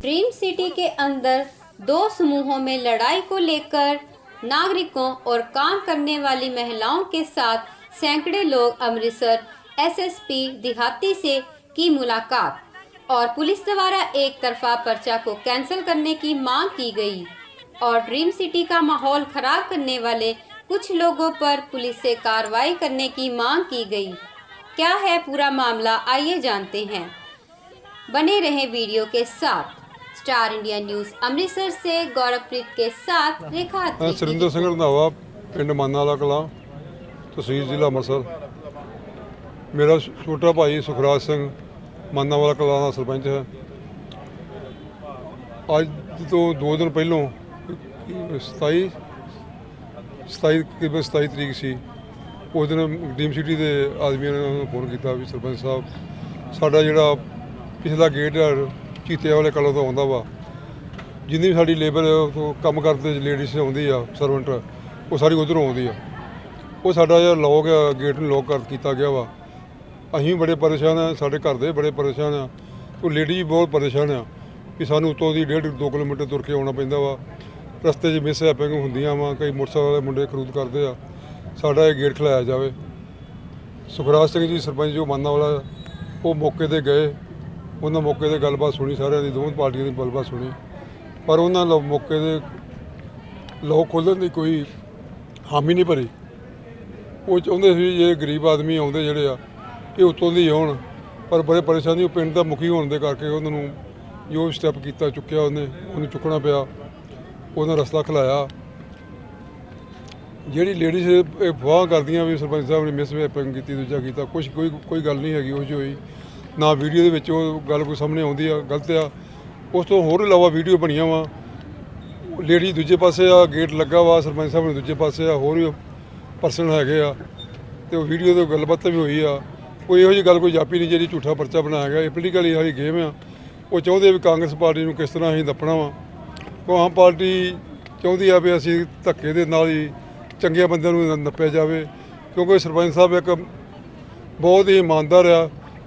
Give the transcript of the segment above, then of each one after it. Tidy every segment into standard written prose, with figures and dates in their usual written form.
Dream city के अंदर दो समूहों में लड़ाई को लेकर नागरिकों और काम करने वाली महिलाओं के साथ सैकड़े लोग अमृतसर एसएसपी देहाती से की मुलाकात और पुलिस द्वारा एक तरफा पर्चा को कैंसिल करने की मांग की गई और ड्रीम सिटी का माहौल खराब करने वाले कुछ लोगों पर पुलिस से कार्रवाई करने की मांग की गई। क्या है पूरा मामला, आइए जानते हैं। बने रहें वीडियो के साथ। स्टार इंडिया न्यूज़ अमृतसर से गौरवप्रीत के साथ रेखा सुरिंदर सिंह रंधावा, पिंड मानावाला कलां, तहसील जिला अंमृतसर। मेरा छोटा भाई सुखराज सिंह मानावाला कलां का सरपंच है। अज तो 2 दिन पहलों 27 तरीक सी, उस दिन ड्रीम सिटी के आदमियों ने फोन किया भी सरपंच साहब साडा जिहड़ा पिछला गेट चीते वाले कलों तो आउंदा वा, जिन्नी भी साडी लेबर काम करते लेडीज आउंदी आ सर्वेंट, वो सारी उधरों आउंदी आ। वो साडा जिहड़ा लॉक आ गेट नूं लॉक किया गया वा। असीं बड़े परेशान हैं, साडे घर दे बड़े परेशान आ, तो लेडीज भी बहुत परेशान आ कि सानूं उत्तों दी 1.5-2 किलोमीटर तुर के आउणा पैंदा वा। रस्ते 'च मिस हैपिंग हुंदियां वा, कई मोटरसाइकिल वाले मुंडे खरूद करदे आ। साडा ये गेट खिलाया जावे। सुखराज सिंह जी सरपंच जो मानावाला, वो मौके ते गए, उन्होंने मौके ते गलबात सुनी, सारिਆਂ ਦੀ दोनों पार्टियों की गलबात सुनी, पर उन्होंने मौके ते लॉक खोलण की कोई हामी नहीं भरी। वो चाहते सी जे गरीब आदमी आउंदे जिहड़े आ ये उत्तों दी आउण, पर बड़े परेशानी पिंड का मुखी होने के करके उन्होंने जो स्टैप किया चुक्या उन्हें चुकना पिया। उन्हें रस्ता खिलाया। जिहड़ी लेडीज अफवाह करदियां भी सरपंच साहब ने मिस हैपिंग की, दूजा किया, कुछ कोई गल नहीं हैगी उह जी होई ना। वीडियो दे विच ओह गल कोई सामने आउंदी आ गलत आ। उस तो होर इलावा वीडियो बनिया वा, लेडी दूजे पासे आ, गेट लगा वा, सरपंच साहब ने दूजे पासे आ, होर भी परसन हैगे आ, तो वीडियो तो गलबात भी हुई आ। कोई इहो जी गल कोई जापी नहीं जी झूठा परचा बनाया गया। ये पोलीटिकली सारी गेम आ। वो चाहते भी कांग्रेस पार्टी नूं किस तरह असीं दपना वा। तो आम पार्टी चाहती आ भी असीं धक्के दे नाल ही चंगे बंदे नूं नप्पिया जावे, क्योंकि सरपंच साहब एक बहुत ही ईमानदार आ।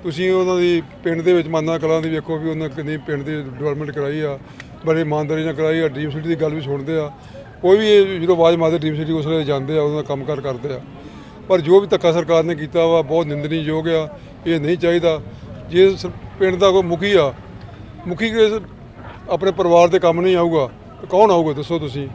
तुसीं उन्हां दी पिंड दे विच माना कलां दी वेखो भी उन्हें कितनी पिंड दी डिवेलपमेंट कराई आ, बड़ी ईमानदारी नाल कराई आ। ड्रीम सिटी की गल भी सुणदे आ, कोई भी जो आवाज़ मारदे ड्रीम सिटी उस वेले जांदे आ, उन्हां दा काम कार करदे आ। पर जो भी धक्का सरकार ने किया वा बहुत निंदनीयोग आ। ये नहीं चाहिए। जे पिंड का कोई मुखी आ, मुखी अपने परिवार के काम नहीं आऊगा तो कौन आऊगा दसो तुसीं?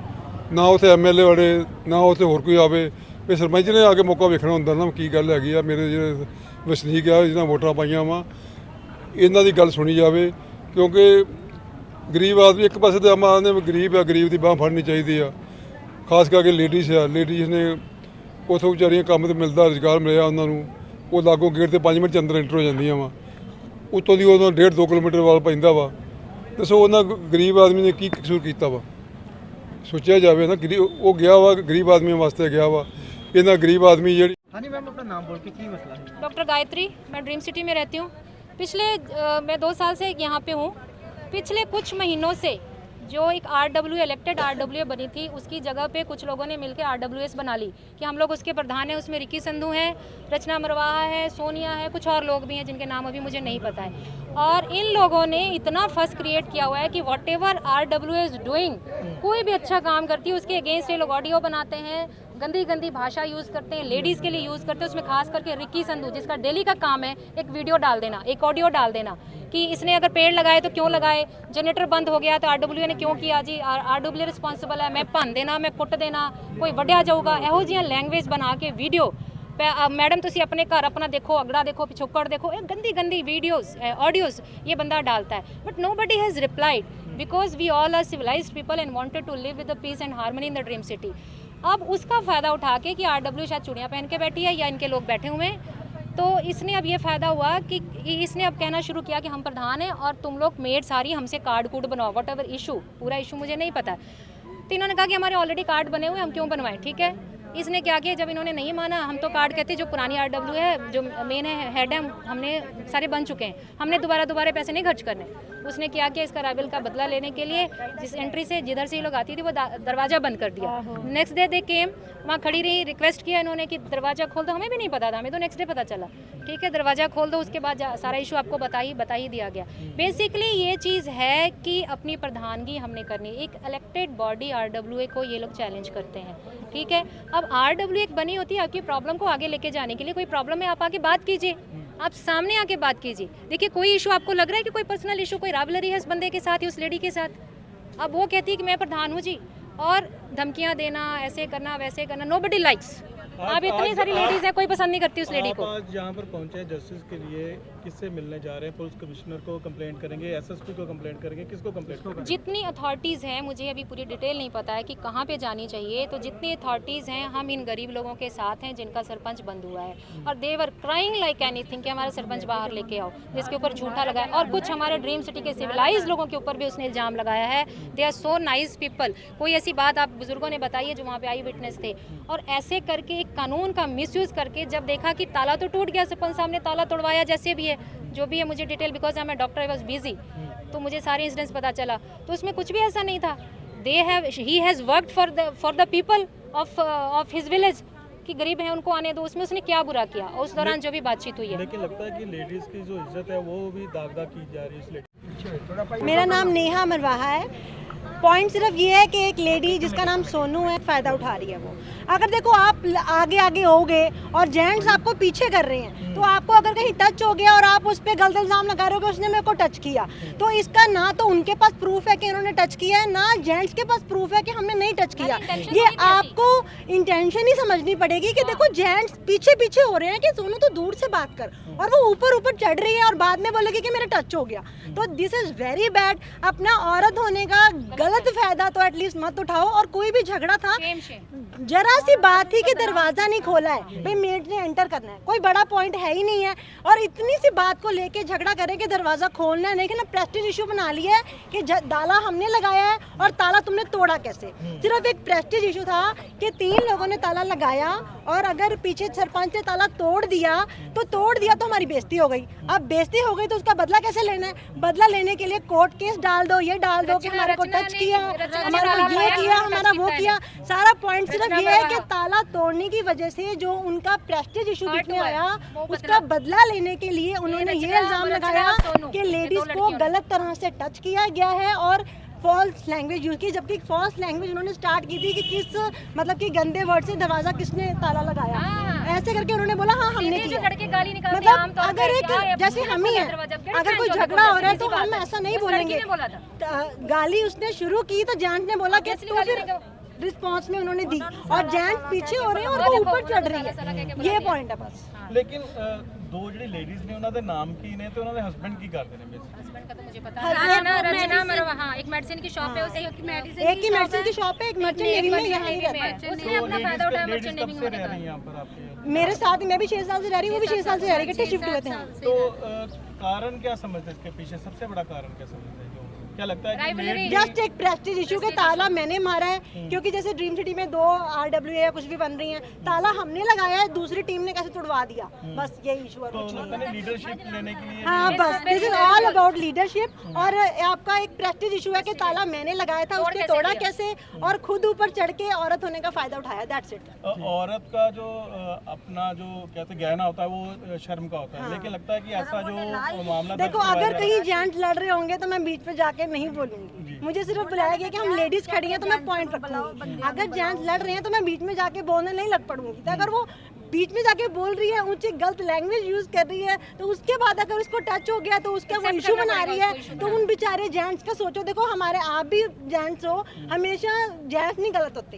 ना उत्थे MLA वाले, ना उत्थे होर कोई आवे। ये सरपंच ने आके मौका वेखना हुंदा ना की गल हैगी आ। मेरे जिहड़े वसनीक आ जिन्हां वोटां पाईयां वा, इन्हां दी गल सुनी जावे, क्योंकि गरीब आदमी एक पासे तो आम आदमी गरीब आ, गरीब की बांह फड़नी चाहिए आ। खास करके लेडीज़ आ, लेडीज़ ने उतों विचारियां काम तो मिलता, रोजगार मिलिया उन्होंने, वो लागों गेट से 5 मिनट अंदर एंटर हो जांदियां वा। उत्तों दी उन्होंने 1.5-2 किलोमीटर वाल पैंदा वा। दसो उन्होंने गरीब आदमी ने की कसूर किया वा? सोचा जाए ना, वो गया वा गरीब आदमी वास्ते गया वा। इन्ना गरीब आदमी जी। हाँ जी मैम, अपना नाम बोल के की मसला है? डॉक्टर गायत्री, मैं ड्रीम सिटी में रहती हूँ। पिछले मैं 2 साल से यहाँ पे हूँ। पिछले कुछ महीनों से जो एक RW इलेक्टेड RW बनी थी, उसकी जगह पे कुछ लोगों ने मिलकर RWS बना ली कि हम लोग उसके प्रधान हैं। उसमें रिकी संधू है, रचना मरवाहा है, सोनिया है, कुछ और लोग भी हैं जिनके नाम अभी मुझे नहीं पता है। और इन लोगों ने इतना फस क्रिएट किया हुआ है कि वॉट एवर RWS डूइंग, कोई भी अच्छा काम करती है उसके अगेंस्ट ये लोग ऑडियो बनाते हैं, गंदी गंदी भाषा यूज़ करते हैं, लेडीज़ के लिए यूज़ करते हैं। उसमें खास करके रिकी संधू, जिसका डेली का काम है एक वीडियो डाल देना, एक ऑडियो डाल देना कि इसने अगर पेड़ लगाए तो क्यों लगाए, जनरेटर बंद हो गया तो RW ने क्यों किया जी, RW रिस्पॉन्सिबल है, मैं भन देना, मैं कुट देना, कोई वड्या जाऊगा, ਇਹੋ ਜਿਹੀਆਂ लैंग्वेज बना के वीडियो। मैडम तुसी अपने घर अपना देखो, अगड़ा देखो, पिछोकड़ देखो, ये गंदी गंदी वीडियोस ऑडियोस ये बंदा डालता है। But nobody has replied because we all are civilised people and wanted to live with the peace and harmony in the dream city. अब उसका फ़ायदा उठा के कि RW शायद चूड़ियाँ पहन के बैठी है या इनके लोग बैठे हुए हैं, तो इसने अब ये फ़ायदा हुआ कि इसने अब कहना शुरू किया कि हम प्रधान हैं और तुम लोग मेड सारी हमसे कार्ड कूड बनवाओ, वट एवर इशू, पूरा इशू मुझे नहीं पता है। तो इन्होंने कहा कि हमारे ऑलरेडी कार्ड बने हुए, हम क्यों बनवाएं, ठीक है। इसने क्या किया, जब इन्होंने नहीं माना, हम तो कार्ड कहते जो पुरानी RW है, जो मेन है हेड है, हमने सारे बन चुके हैं, हमने दोबारा पैसे नहीं खर्च करने। उसने क्या किया, इसका राइवल का बदला लेने के लिए जिस एंट्री से जिधर से ये लोग आती थी वो दरवाज़ा बंद कर दिया। नेक्स्ट डे दे केम, वहाँ खड़ी रही, रिक्वेस्ट किया इन्होंने कि दरवाज़ा खोल दो, हमें भी नहीं पता था, हमें तो नेक्स्ट डे पता चला, ठीक है दरवाज़ा खोल दो, उसके बाद सारा इशू आपको बता ही दिया गया। बेसिकली ये चीज़ है कि अपनी प्रधानगी हमने करनी, एक इलेक्टेड बॉडी RWA को ये लोग चैलेंज करते हैं, ठीक है। अब RWA एक बनी होती है आपकी प्रॉब्लम को आगे लेके जाने के लिए, कोई प्रॉब्लम है आप आके बात कीजिए, आप सामने आके बात कीजिए। देखिए कोई इशू आपको लग रहा है कि कोई पर्सनल इशू, कोई रावलरी है इस बंदे के साथ या उस लेडी के साथ, अब वो कहती है कि मैं प्रधान हूँ जी, और धमकियाँ देना, ऐसे करना वैसे करना, नोबडी लाइक्स। अब इतनी सारी लेडीज हैं, कोई पसंद नहीं करती उस लेडी को। आज यहाँ पर पहुँचे जस्टिस के लिए, किससे मिलने जा रहे हैं? पुलिस कमिश्नर को कंप्लेंट करेंगे, SSP को कंप्लेंट करेंगे, किसको कंप्लेंट करेंगे? जितनी अथॉरिटीज़ हैं, मुझे अभी पूरी डिटेल नहीं पता है कि कहाँ पे जानी चाहिए, तो जितनी अथॉरिटीज़ हैं हम इन गरीब लोगों के साथ हैं जिनका सरपंच बंद हुआ है, और दे वर क्राइंग लाइक एनीथिंग कि हमारा सरपंच बाहर लेके आओ, जिसके ऊपर झूठा लगाया, और कुछ हमारे ड्रीम सिटी के सिविलाइज लोगों के ऊपर भी उसने इल्ज़ाम लगाया है। They are so nice people, कोई ऐसी बात आप बुजुर्गों ने बताई है जो वहाँ पे आई विटनेस थे, और ऐसे करके एक कानून का मिसयूज़ करके जब देखा कि ताला तो टूट गया, सरपंच साहब ने ताला तोड़वाया, जैसे भी है जो भी है, मुझे detail because I am doctor, I was busy, तो मुझे सारे इंसिडेंट्स पता चला, तो उसमें कुछ भी ऐसा नहीं था। He has worked for the people of his village, कि गरीब हैं उनको आने दो, उसमें उसने क्या बुरा किया, और उस दौरान जो भी बातचीत हुई है। लेकिन लगता है कि लेडीज की जो इज्जत है वो भी दाग की जा रही है इसलिए। मेरा नाम नेहा मरवाहा है। पॉइंट सिर्फ ये है कि एक लेडी जिसका नाम सोनू है फ़ायदा उठा रही है वो। अगर देखो आप आगे होगे और जेंट्स आपको पीछे कर रहे हैं, तो आपको अगर कहीं टच हो गया और आप उस पर गलत इल्ज़ाम लगा रहे हो कि उसने मेरे को टच किया, तो इसका ना तो उनके पास प्रूफ है कि इन्होंने टच किया है, ना जेंट्स के पास प्रूफ है कि हमने नहीं टच किया। ये आपको इंटेंशन ही समझनी पड़ेगी कि देखो जेंट्स पीछे हो रहे हैं कि सोनू तो दूर से बात कर, और वो ऊपर चढ़ रही है और बाद में बोलेगी कि मेरा टच हो गया, तो दिस इज़ वेरी बैड। अपना औरत होने का गलत फायदा तो एटलीस्ट मत उठाओ। और कोई भी झगड़ा था, जरा सी बात थी कि दरवाजा नहीं खोला है, भाई मेड ने एंटर करना है, कोई बड़ा पॉइंट है ही नहीं है, और इतनी सी बात को लेके झगड़ा करें कि दरवाजा खोलना है। लेकिन प्रेस्टीज इशू बना लिया है कि ताला हमने लगाया है और ताला तुमने तोड़ा कैसे। सिर्फ एक प्रेस्टीज इशू था कि 3 लोगों ने ताला लगाया, और अगर पीछे सरपंच ने ताला तोड़ दिया तो हमारी बेइज्जती हो गई। अब बेइज्जती हो गई तो उसका बदला कैसे लेना है? बदला लेने के लिए कोर्ट केस डाल दो, ये डाल दो कि हमारे को टच किया, हमारे को ये किया, हमारा वो किया। सारा पॉइंट सिर्फ ये है कि ताला तोड़ने की वजह से जो उनका प्रेस्टीज इशू बीच में आया, उसका बदला लेने के लिए उन्होंने ये इल्जाम लगाया कि लेडीज को गलत तरह से टच किया गया है और फॉल्स लैंग्वेज यूज की, जबकि फॉल्स लैंग्वेज उन्होंने स्टार्ट की थी कि किस मतलब कि गंदे वर्ड से दरवाजा किसने ताला लगाया, ऐसे करके उन्होंने बोला हाँ हमने किया। मतलब अगर एक जैसे हम ही है, अगर कोई झगड़ा हो रहा है तो हम ऐसा नहीं बोलेंगे। गाली उसने शुरू की तो जेंट्स ने बोला कि तू फिर रिस्पॉन्स में उन्होंने दी, और जेंट्स पीछे हो रहे हैं और वो ऊपर चढ़ रही है, ये पॉइंट है बस। लेकिन दो ਜਿਹੜੀ ਲੇਡੀਜ਼ ਨੇ ਉਹਨਾਂ ਦੇ ਨਾਮ ਕੀ ਨੇ ਤੇ ਉਹਨਾਂ ਦੇ ਹਸਬੰਡ ਕੀ ਕਰਦੇ ਨੇ ਬੇਸਿਕਲੀ? हस्बैंड का तो मुझे पता है, रचना मरवाहा, एक मेडिसिन की शॉप है, उसे एक ही मेडिसिन की शॉप है, एक मर्चेंट नेवी में यहाँ ही रहता है। उसने अपना फायदा उठाया मर्चेंट नेवी में होने का। यहाँ पर आपके मेरे साथ मैं भी 6 साल से रह रही हूँ, वो भी 6 साल से रह रही है, इकट्ठे शिफ्ट हुए थे। तो कारण क्या समझते हैं इसके पीछे? सबसे बड़ा कारण क्या समझते हैं? क्या लगता है कि जस्ट एक प्रेस्टीज इशू के ताला मैंने मारा है, क्योंकि जैसे ड्रीम सिटी में 2 RWA या कुछ भी बन रही हैं, ताला हमने लगाया है, दूसरी टीम ने कैसे तोड़वा दिया, बस यही इशू है। तो लीडरशिप लेने के लिए हाँ बस this is all about leadership. और आपका एक प्रेस्टीज इशू है कि ताला मैंने लगाया था, उसने तोड़ा कैसे, और खुद ऊपर चढ़ के औरत होने का फायदा उठाया, दैट्स इट। औरत का जो अपना जो कहते गहना होता है वो शर्म का होता है, लेकिन लगता है कि ऐसा जो मामला देखो अगर कहीं जेंट्स लड़ रहे होंगे तो मैं बीच में जाके नहीं बोलूंगी, मुझे सिर्फ बुलाया गया कि हम लेडीज खड़ी हैं तो मैं पॉइंट रखूंगी। अगर जेंट्स लड़ रहे हैं तो मैं बीच में जाके बोलने नहीं लग पड़ूंगी। तो अगर वो बीच में जाके बोल रही है, ऊंची गलत लैंग्वेज यूज कर रही है, तो उसके बाद अगर उसको टच हो गया तो उसका वो इशू बना रही है, तो उन बेचारे जेंट्स का सोचो। देखो हमारे आप भी जेंट्स हो, हमेशा जेंट्स नहीं गलत होते।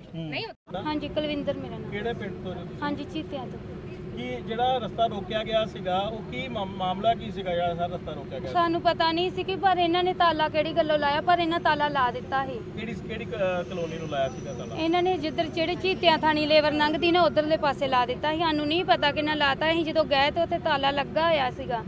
हाँ जी कुलविंदर मेरा नाम। ਕਿਹੜੇ ਪਿੰਡ ਤੋਂ ਜੀ? हाँ जी चीतिया तो ਕਿ ਜਿਹੜਾ ਰਸਤਾ ਰੋਕਿਆ ਗਿਆ ਸੀਗਾ ਉਹ ਕੀ ਮਾਮਲਾ ਕੀ ਸੀਗਾ ਜਿਹੜਾ ਸਾਰਾ ਰਸਤਾ ਰੋਕਿਆ ਗਿਆ? ਸਾਨੂੰ ਪਤਾ ਨਹੀਂ ਸੀ ਕਿ ਪਰ ਇਹਨਾਂ ਨੇ ਤਾਲਾ ਕਿਹੜੀ ਗੱਲੋਂ ਲਾਇਆ, ਪਰ ਇਹਨਾਂ ਤਾਲਾ ਲਾ ਦਿੱਤਾ ਸੀ। ਕਿਹੜੀ ਕਲੋਨੀ ਨੂੰ ਲਾਇਆ ਸੀਗਾ ਤਾਲਾ? ਇਹਨਾਂ ਨੇ ਜਿੱਧਰ ਜਿਹੜੇ ਚੀਤਿਆਂ ਥਾਣੀ ਲੇਵਰ ਲੰਘਦੀ ਨਾ ਉਧਰਲੇ ਪਾਸੇ ਲਾ ਦਿੱਤਾ ਸੀ। ਸਾਨੂੰ ਨਹੀਂ ਪਤਾ ਕਿਹਨਾਂ ਲਾਤਾ। ਅਸੀਂ ਜਦੋਂ ਗਏ ਤੇ ਉੱਥੇ ਤਾਲਾ ਲੱਗਾ ਹੋਇਆ ਸੀਗਾ।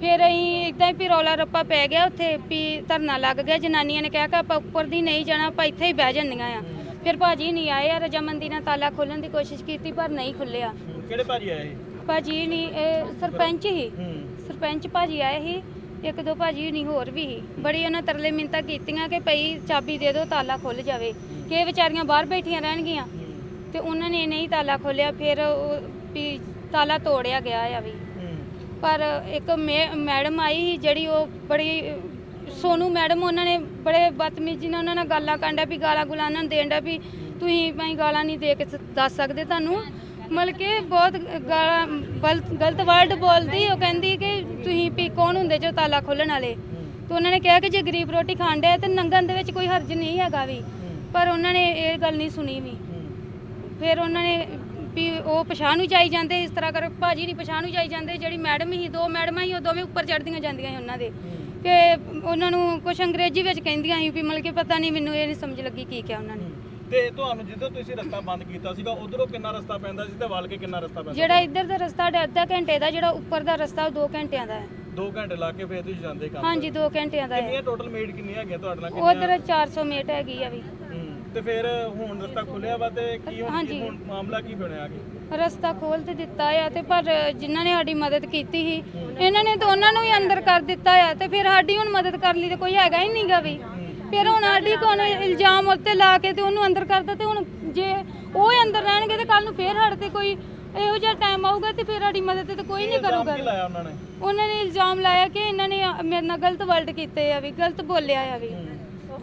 ਫਿਰ ਅਸੀਂ ਇਦਾਂ ਹੀ ਵੀ ਰੌਲਾ ਰੱਪਾ ਪੈ ਗਿਆ ਉੱਥੇ ਵੀ ਧਰਨਾ ਲੱਗ ਗਿਆ। ਜਨਾਨੀਆਂ ਨੇ ਕਿਹਾ ਕਿ ਆਪਾਂ ਉੱਪਰ ਦੀ ਨਹੀਂ ਜਾਣਾ, ਆਪਾਂ ਇੱਥੇ ਹੀ ਬਹਿ ਜਾਂਦੀਆਂ ਆ। ਫਿਰ ਭਾਜੀ ਨਹੀਂ ਆਏ ਆ, ਰਜਾਮੰਦੀ ਨਾਲ ਤਾਲਾ ਖੋਲਣ ਦੀ ਕੋਸ਼ਿਸ਼ ਕੀਤੀ ਪਰ ਨਹੀਂ ਖੁੱਲਿਆ। ਕਿਹੜੇ ਭਾਜੀ ਆਏ ਭਾਜੀ ਨਹੀਂ, ਇਹ ਸਰਪੰਚ ਹੀ, ਸਰਪੰਚ ਭਾਜੀ ਆਏ ਸੀ, ਇੱਕ ਦੋ ਭਾਜੀ ਨਹੀਂ ਹੋਰ ਵੀ ਸੀ। ਬੜੀ ਉਹਨਾਂ ਤਰਲੇ ਮਿੰਨਤਾਂ ਕੀਤੀਆਂ ਕਿ ਭਈ ਚਾਬੀ ਦੇ ਦਿਓ ਤਾਲਾ ਖੁੱਲ ਜਾਵੇ, ਕਿ ਇਹ ਵਿਚਾਰੀਆਂ ਬਾਹਰ ਬੈਠੀਆਂ ਰਹਿਣਗੀਆਂ, ਤੇ ਉਹਨਾਂ ਨੇ ਨਹੀਂ ਤਾਲਾ ਖੋਲਿਆ। ਫਿਰ ਉਹ ਵੀ ਤਾਲਾ ਤੋੜਿਆ ਗਿਆ ਆ ਵੀ। ਪਰ ਇੱਕ ਮੈਡਮ ਆਈ ਸੀ ਜਿਹੜੀ ਉਹ ਬੜੀ ਸੋਨੂ ਮੈਡਮ, ਉਹਨਾਂ ਨੇ ਬੜੇ ਬਦਤਮੀਜ਼ੀ ਨਾਲ ਉਹਨਾਂ ਨਾਲ ਗਾਲਾਂ ਕਾਂਡਾ ਵੀ ਗਾਲਾਂ ਗੁਲਾਂ ਉਹਨਾਂ ਨੂੰ ਦੇਣ ਦਾ ਵੀ ਤੁਸੀਂ ਭਾਈ ਗਾਲਾਂ ਨਹੀਂ ਦੇ ਕੇ ਦੱਸ ਸਕਦੇ ਤੁਹਾਨੂੰ, ਮਤਲਬ ਕਿ ਬਹੁਤ ਗਾਲਾਂ ਗਲਤ ਵਰਡ ਬੋਲਦੀ। ਉਹ ਕਹਿੰਦੀ ਕਿ ਤੁਸੀਂ ਵੀ ਕੌਣ ਹੁੰਦੇ ਜੋ ਤਾਲਾ ਖੋਲ੍ਹਣ ਵਾਲੇ। ਤੇ ਉਹਨਾਂ ਨੇ ਕਿਹਾ ਕਿ ਜੇ ਗਰੀਬ ਰੋਟੀ ਖਾਣ ਡਿਆ ਤੇ ਨੰਗਣ ਦੇ ਵਿੱਚ ਕੋਈ ਹਰਜ ਨਹੀਂ ਹੈਗਾ ਵੀ, ਪਰ ਉਹਨਾਂ ਨੇ ਇਹ ਗੱਲ ਨਹੀਂ ਸੁਣੀ ਵੀ। ਫਿਰ ਉਹਨਾਂ ਨੇ ਵੀ ਉਹ ਪਛਾਣ ਨੂੰ ਜਾਈ ਜਾਂਦੇ, ਇਸ ਤਰ੍ਹਾਂ ਕਰ ਭਾਜੀ ਨਹੀਂ ਪਛਾਣ ਨੂੰ ਜਾਈ ਜਾਂਦੇ। ਜਿਹੜੀ ਮੈਡਮ ਸੀ, ਦੋ ਮੈਡਮਾਂ ਸੀ, ਉਹ ਦੋਵੇਂ ਉੱਪਰ ਚੜ੍ਹਦੀਆਂ ਜਾਂਦੀਆਂ ਸੀ ਉਹਨਾਂ ਦੇ, ਕਿ ਉਹਨਾਂ ਨੂੰ ਕੁਝ ਅੰਗਰੇਜ਼ੀ ਵਿੱਚ ਕਹਿੰਦੀਆਂ ਸੀ ਵੀ ਮਤਲਬ ਕਿ ਪਤਾ ਨਹੀਂ, ਮੈਨੂੰ ਇਹ ਨਹੀਂ ਸਮਝ ਲੱਗੀ ਕੀ ਕਿਹਾ ਉਹਨਾਂ ਨੇ। ਤੇ ਤੁਹਾਨੂੰ ਜਦੋਂ ਤੁਸੀਂ ਰਸਤਾ ਬੰਦ ਕੀਤਾ ਸੀਗਾ ਉਧਰੋਂ ਕਿੰਨਾ ਰਸਤਾ ਪੈਂਦਾ ਸੀ ਤੇ ਵੱਲ ਕੇ ਕਿੰਨਾ ਰਸਤਾ ਪੈਂਦਾ? ਜਿਹੜਾ ਇੱਧਰ ਦਾ ਰਸਤਾ ਅੱਧਾ ਘੰਟੇ ਦਾ, ਜਿਹੜਾ ਉੱਪਰ ਦਾ ਰਸਤਾ ਉਹ 2 ਘੰਟਿਆਂ ਦਾ ਹੈ। 2 ਘੰਟੇ ਲਾ ਕੇ ਫਿਰ ਤੁਸੀਂ ਜਾਂਦੇ ਕੰਮ? ਹਾਂਜੀ 2 ਘੰਟਿਆਂ ਦਾ ਹੈ। ਕਿੰਨੀਆਂ ਟੋਟਲ ਮੇਡ ਕਿੰਨੀਆਂ ਹੈਗੀਆਂ ਤੁਹਾਡੇ ਨਾਲ? ਉਧਰ 400 ਮੀਟਰ ਹੈਗੀ ਆ ਵੀ। ਤੇ ਫਿਰ ਹੁਣ ਰਸਤਾ ਖੁੱਲਿਆ ਵਾ ਤੇ ਕੀ ਹਾਂਜੀ। ਹੁਣ ਮਾਮਲਾ ਕੀ ਬਣਿਆ ਕਿ ਰਸਤਾ ਖੋਲ ਤੇ ਦਿੱਤਾ ਆ, ਤੇ ਪਰ ਜਿਨ੍ਹਾਂ ਨੇ ਸਾਡੀ ਮਦਦ ਕੀਤੀ ਸੀ ਇਹਨਾਂ ਨੇ ਤਾਂ ਉਹਨਾਂ ਨੂੰ ਵੀ ਅੰਦਰ ਕਰ ਦਿੱਤਾ ਆ, ਤੇ ਫਿਰ ਸਾਡੀ ਹੁਣ ਮਦਦ ਕਰਨ ਲਈ ਤੇ ਕੋਈ ਹੈਗਾ ਹੀ ਨਹੀਂਗਾ ਵੀ। ਫਿਰ ਹੁਣ ਸਾਡੀ ਕੋਲ ਇਲਜ਼ਾਮ ਉੱਤੇ ਲਾ ਕੇ ਤੇ ਉਹਨੂੰ ਅੰਦਰ ਕਰਦਾ, ਤੇ ਹੁਣ ਜੇ ਉਹ ਅੰਦਰ ਰਹਿਣਗੇ ਤੇ ਕੱਲ ਨੂੰ ਫਿਰ ਸਾਡੇ ਤੇ ਕੋਈ ਇਹੋ ਜਿਹਾ ਟਾਈਮ ਆਊਗਾ ਤੇ ਫਿਰ ਸਾਡੀ ਮਦਦ ਤੇ ਕੋਈ ਨਹੀਂ ਕਰੂਗਾ। ਕੀ ਲਾਇਆ ਉਹਨਾਂ ਨੇ? ਉਹਨਾਂ ਨੇ ਇਲਜ਼ਾਮ ਲਾਇਆ ਕਿ ਇਹਨਾਂ ਨੇ ਮੇਰੇ ਨਾਲ ਗਲਤ ਵਰਡ ਕੀਤੇ ਆ ਵੀ, ਗਲਤ ਬੋਲਿਆ ਆ ਵੀ।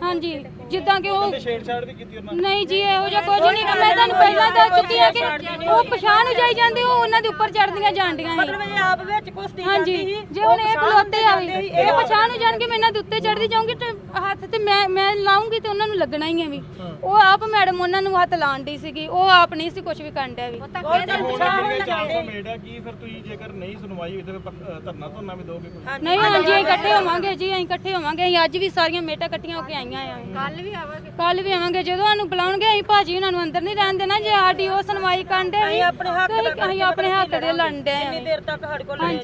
ਹਾਂਜੀ, ਜਿੱਦਾਂ ਕਿ ਉਹ ਛੇੜਛਾੜ ਵੀ ਕੀਤੀ ਉਹਨਾਂ ਨੇ? ਨਹੀਂ ਜੀ, ਇਹੋ ਜਿਹਾ ਕੁਝ ਨਹੀਂ। ਮੈਂ ਤੁਹਾਨੂੰ ਪਹਿਲਾਂ ਦੱਸ ਚੁੱਕੀ ਆ ਕਿ ਉਹ ਪਛਾਣ ਨੂੰ ਜਾਈ ਜਾਂਦੇ, ਉਹ ਉਹਨਾਂ ਦੇ ਉੱਪਰ ਚੜਦੀਆਂ ਜਾਂਦੀਆਂ ਸੀ। ਮਤਲਬ ਇਹ ਆਪ ਵਿੱਚ ਕੁਛ ਨਹੀਂ ਹਾਂਜੀ, ਜੇ ਹੁਣ ਇਹ ਖਲੋਤੇ ਆ ਵੀ, ਇਹ ਪਛਾਣ ਨੂੰ ਜਾਣ ਕੇ ਮੈਂ ਇਹਨਾਂ ਦੇ ਉੱਤੇ ਚੜਦੀ ਜਾਊਂਗੀ ਤੇ ਹੱਥ ਤੇ ਮੈਂ ਲਾਉਂਗੀ ਤੇ ਉਹਨਾਂ ਨੂੰ ਲੱਗਣਾ ਹੀ ਹੈ ਵੀ। ਉਹ ਆਪ ਮੈਡਮ ਉਹਨਾਂ ਨੂੰ ਹੱਥ ਲਾਣ ਦੀ ਸੀਗੀ, ਉਹ ਆਪ ਨਹੀਂ ਸੀ ਕੁਝ ਵੀ ਕਰਨ ਡਿਆ ਵੀ। 400 ਮੇਡ ਆ, ਕੀ ਫਿਰ ਤੁਸੀਂ ਜੇਕਰ ਨਹੀਂ ਸੁਣਵਾਈ ਹੋਈ ਤੇ ਧਰਨਾ ਵੀ ਦੋਗੇ ਕੋਈ? ਨਹੀਂ, ਹਾਂਜੀ ਅਸੀਂ ਇਕੱਠੇ ਹੋਵਾਂਗੇ ਜੀ, ਅਸੀਂ ਇਕੱਠੇ ਹੋਵਾਂਗੇ। ਅਸੀਂ ਅੱਜ ਵੀ ਸਾਰੀਆਂ ਮੇਟਾਂ ਇਕੱਠੀਆਂ ਹੋ ਕੇ ਆਈਆਂ ਆ। ਕੱਲ ਵੀ ਆਵਾਂਗੇ ਜਦੋਂ ਸਾਨੂੰ ਬੁਲਾਉਣਗੇ। ਅਸੀਂ ਭਾਜੀ ਉਹਨਾਂ ਨੂੰ ਅੰਦਰ ਨਹੀਂ ਰਹਿਣ ਦੇਣਾ। ਜੇ ਸਾਡੀ ਉਹ ਸੁਣਵਾਈ ਕਰਨ ਦੇ, ਅਸੀਂ ਆਪਣੇ ਹੱਕ ਦੇ ਲੜਨ ਦੇ। ਦੇਰ ਤੱਕ ਸਾਡੇ ਕੋਲ ਹਾਂਜੀ।